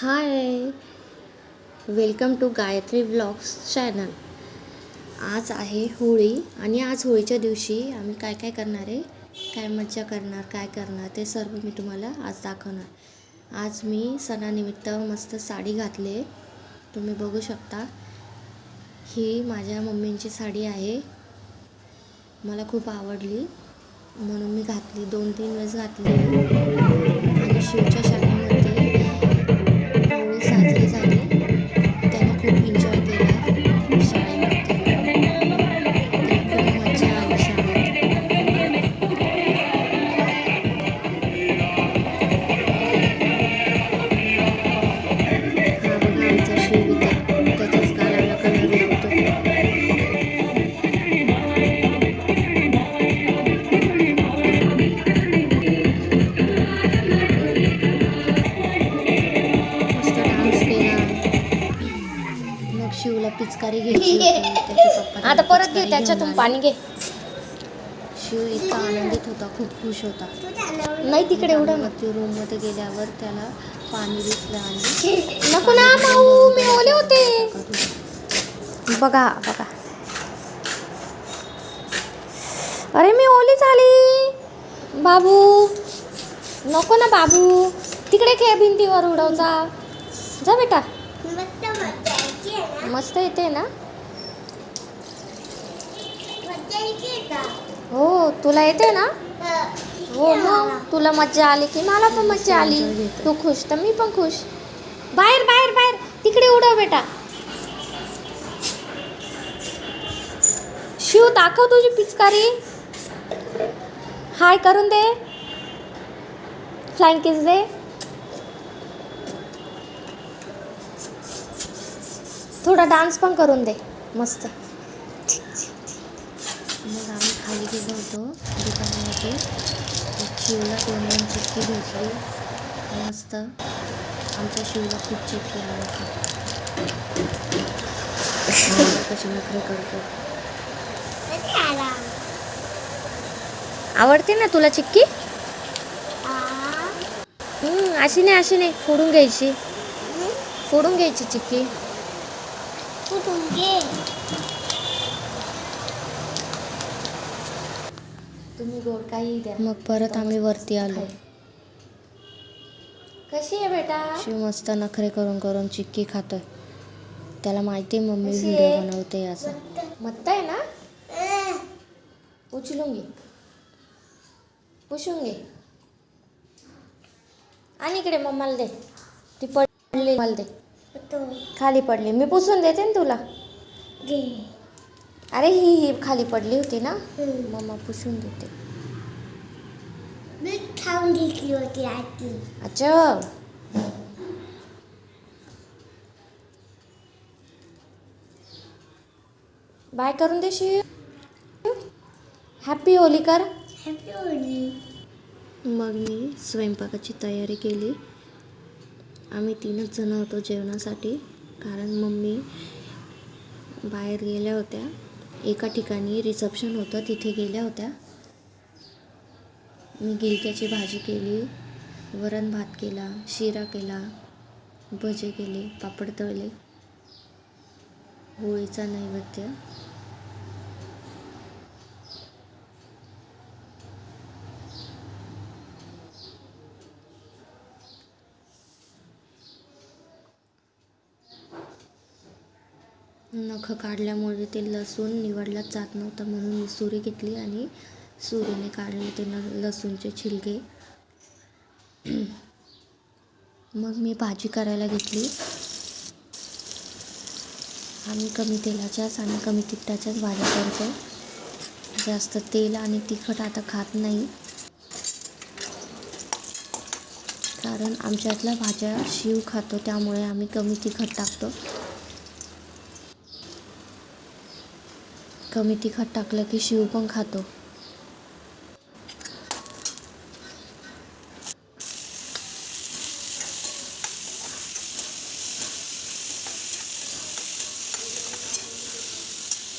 High, welcome to Gayatri vlogs channel. आज आहे होळी आणि आज होळीच्या दिवशी आम्ही काय काय करणार आहे, काय मज्जा करणार, काय करणार ते सर्व मी तुम्हाला आज दाखवणार. आज मी सणानिमित्त मस्त साडी घातली, तुम्ही बघू शकता. ही माझ्या मम्मींची साडी आहे, मला खूप आवडली म्हणून मी घातली. 2-3 वेळेस घातली आणि शिवच्या शाळेमध्ये होळी साजरी झाली. त्याने खूप एन्जॉय केला शाळेमध्ये. त्याला खूप मजा आली शाळेत. हा बघा आमचा शिव इथे त्याच्याच गालाला कलर लावतो. शिवला पिचकारी घ्यायची होती. आता परत घे, त्याच्यातून पाणी घे. शिव इतका आनंदित होता, खूप खुश होता. नाही तिकडे उडा. रूम मध्ये गेल्यावर त्याला पाणी दिसलं आणि नको ना माऊ, मी ओले होते. बघा बघा, अरे मी ओली झाली. बाबू नको ना बाबू, तिकडे खेळ भिंतीवर उडवचा. जा बेटा, मस्त येते ना. हो तुला येते ना. हो मग तुला मज्जा आली की मला पण मज्जा आली. तू खुश तर मी पण खुश. बाहेर बाहेर बाहेर तिकडे उडव बेटा. शिव दाखव तुझी पिचकारी. हाय करून दे, फ्लाइंग किस दे. थोडा डान्स पण करून दे मस्त. मग आम्ही खाली गेलो होतो दुकानामध्ये. शिवला 2 चिक्की भेटली मस्त. आमच्या शिवला खूप चिक्की आवडते. कशी नखरे करतो. आवडते ना तुला चिक्की. अशी नाही फोडून घ्यायची. फोडून घ्यायची चिक्की. तुम्ही गोड काही द्या. मग परत आम्ही वरती आलो. कशी आहे बेटा. शिव मस्त नखरे करून करून चिक्की खातोय. त्याला माहिती आहे मम्मी कशी व्हिडिओ आहे? बनवते असं. मत्ता आहे ना. उचलून घे, पुसून घे. आणि इकडे मम्माला दे. ती पडली मला दे. खाली पडली, मी पुसून देते ना तुला. अरे ही खाली पडली होती ना, मम्मा पुसून देते. मी खाऊन घेतली होती आधी. अच्छा, बाय करून दे शिव. हॅपी होली कर. Happy Holy. मग मी स्वयंपाकाची तयारी केली. आम्ही 3च जण होतो जेवणासाठी, कारण मम्मी बाहेर गेल्या होत्या. एका ठिकाणी रिसेप्शन होतं, तिथे गेल्या होत्या. मी गिलक्याची भाजी केली, वरण भात केला, शिरा केला, भजे केले, पापड तळले. होळीचा नैवेद्य. नख काढल्यामुळे ते लसूण निवडलाच जात नव्हतं, म्हणून मी सुरी घेतली आणि सुरीने काढले ते लसूणचे छिलके. मग मी भाजी करायला घेतली. आम्ही कमी तेलाच्याच आणि कमी तिखटाच्याच भाज्या करतो. जास्त तेल आणि तिखट आता खात नाही, कारण आमच्यातल्या भाज्या शिव खातो, त्यामुळे आम्ही कमी तिखट टाकतो. कमी तिखट टाकलं की शिव पण खातो.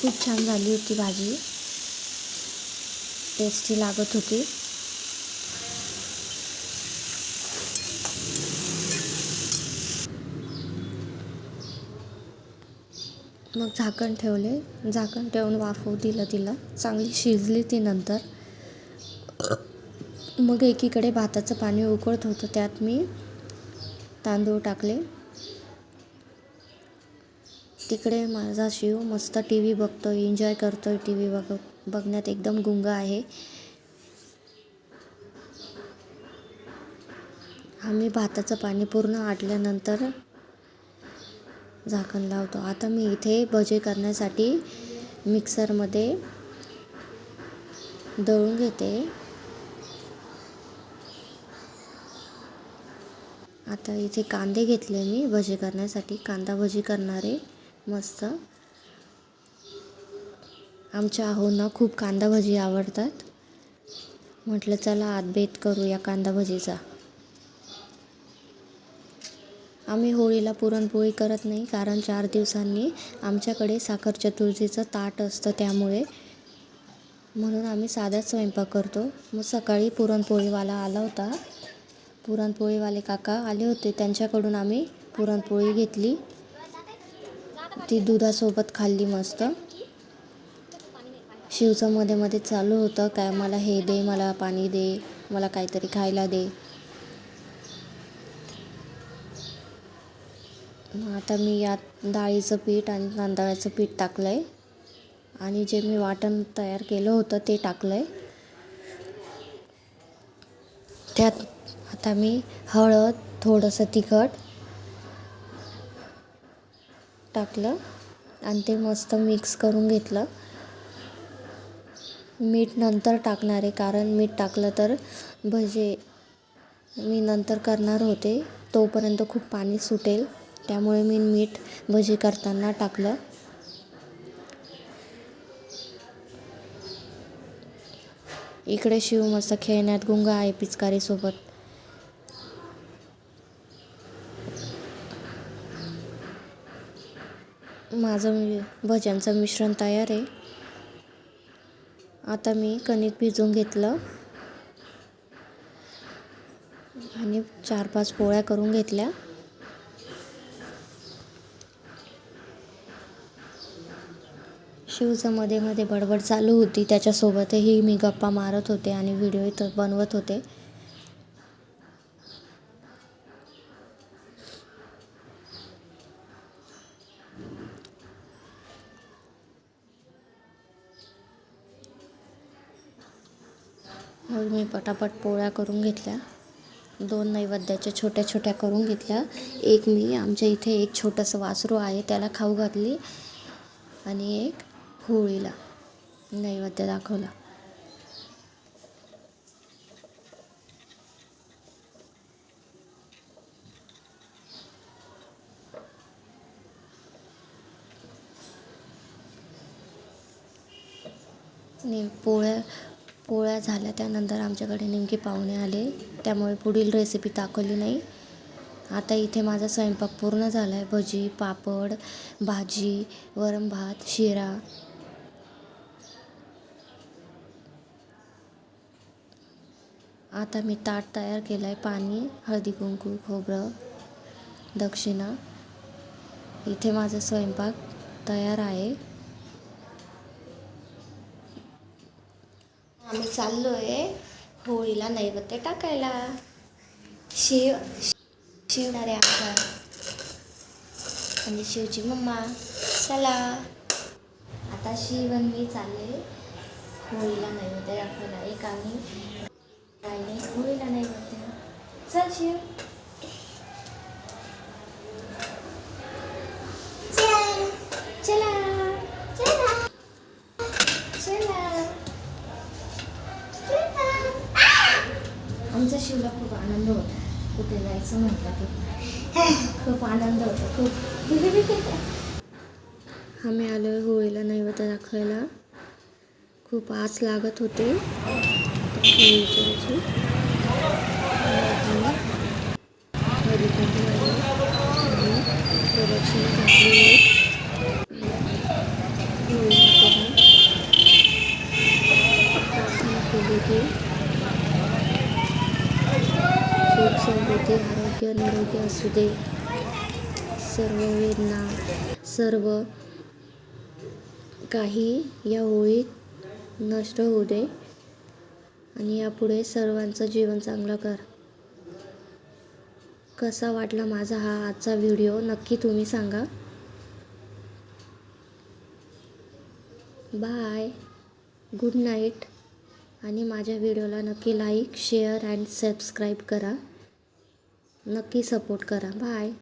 खूप छान झाली होती भाजी, टेस्टी लागत होती. मग झाकण ठेवले, झाकण ठेवून वाफवू दिलं तिला, चांगली शिजली ती. नंतर मग एकीकडे भाताचं पाणी उकळत होतं, त्यात मी तांदूळ टाकले. तिकडे माझा शिव मस्त टी व्ही बघतोय, एन्जॉय करतोय. टी व्ही बघण्यात एकदम गुंग आहे. आम्ही भाताचं पाणी पूर्ण आटल्यानंतर झाकण लावतो. आता मी इथे भजे करण्यासाठी मिक्सरमध्ये दळून घेते. आता इथे कांदे घेतले मी भजी करण्यासाठी, कांदा भजी करणार आहे मस्त. आमच्या आहोंना खूप कांदा भजी आवडतात. म्हटलं चला आज बेत करूया कांदा भजीचा. आम्ही होळीला पुरणपोळी करत नाही, कारण 4 दिवसांनी आमच्याकडे साखर चतुर्थीचं ताट असतं, त्यामुळे म्हणून आम्ही साधाच स्वयंपाक करतो. मग सकाळी पुरणपोळीवाला आला होता, पुरणपोळीवाले काका आले होते, त्यांच्याकडून आम्ही पुरणपोळी घेतली. ती दुधासोबत खाल्ली मस्त. शिवचं मध्ये मध्ये चालू होतं काय, मला हे दे, मला पाणी दे, मला काहीतरी खायला दे. आता मी यात डाळीचं पीठ आणि तांदळाचं पीठ टाकलं आहे आणि जे मी वाटण तयार केलं होतं ते टाकलं आहे. त्यात आता मी हळद, थोडंसं तिखट टाकलं आणि ते मस्त मिक्स करून घेतलं. मीठ नंतर टाकणार आहे, कारण मीठ टाकलं तर भजे मी नंतर करणार होते, तोपर्यंत खूप पाणी सुटेल, त्यामुळे मी मीठ भजी करताना टाकलं. इकडे शिव मस्त खेळण्यात गुंग आहे पिचकारीसोबत. माझं भज्यांचं मिश्रण तयार आहे. आता मी कणिक भिजवून घेतलं आणि 4-5 पोळ्या करून घेतल्या. शिवचं मध्ये मध्ये बडबड चालू होती, त्याच्यासोबतही मी गप्पा मारत होते आणि व्हिडिओ इथं बनवत होते. मग मी पटापट पोळ्या करून घेतल्या. 2 नैवेद्याच्या छोट्या छोट्या करून घेतल्या. एक मी आमच्या इथे एक छोटंसं वासरू आहे, त्याला खाऊ घातली आणि एक होळीला नैवेद्य दाखवला. आणि पोळ्या झाल्या त्यानंतर आमच्याकडे नेमके पाहुणे आले, त्यामुळे पुढील रेसिपी दाखवली नाही. आता इथे माझा स्वयंपाक पूर्ण झाला आहे. भजी, पापड, भाजी, वरण भात, शिरा. आता मी ताट तयार केलं आहे, पाणी, हळदी कुंकू, खोबरं, दक्षिणा. इथे माझा स्वयंपाक तयार आहे. आम्ही चाललो आहे होळीला नैवेद्य टाकायला. शिवणार आहे आमचा आणि शिवची मम्मा. चला आता शिव आणि मी चालले होळीला नैवेद्य दाखवायला. एक आम्ही राहिले होळीला नैवेद्य. चल शिव. चला चला चला. आमच्या शिवला खूप आनंद होता कुठे जायचं म्हटलं की, खूप आनंद होता खूप. आम्ही आलो होळीला नैवेद्य दाखवायला. खूप आस लागत होते होळीची. प्रदक्षिणा घातलेली केली की सुख समृद्धी आरोग्य निरोगी असू दे. सर्व वेदना, सर्व काही या होळीत नष्ट होऊ दे आणि यापुढे सर्वांचं जीवन चांगलं कर. कसा वाटला माझा हा आजचा व्हिडिओ नक्की तुम्ही सांगा. Bye, good night. आणि माझ्या व्हिडिओला नक्की लाईक, शेअर अँड सबस्क्राईब करा. नक्की सपोर्ट करा. बाय.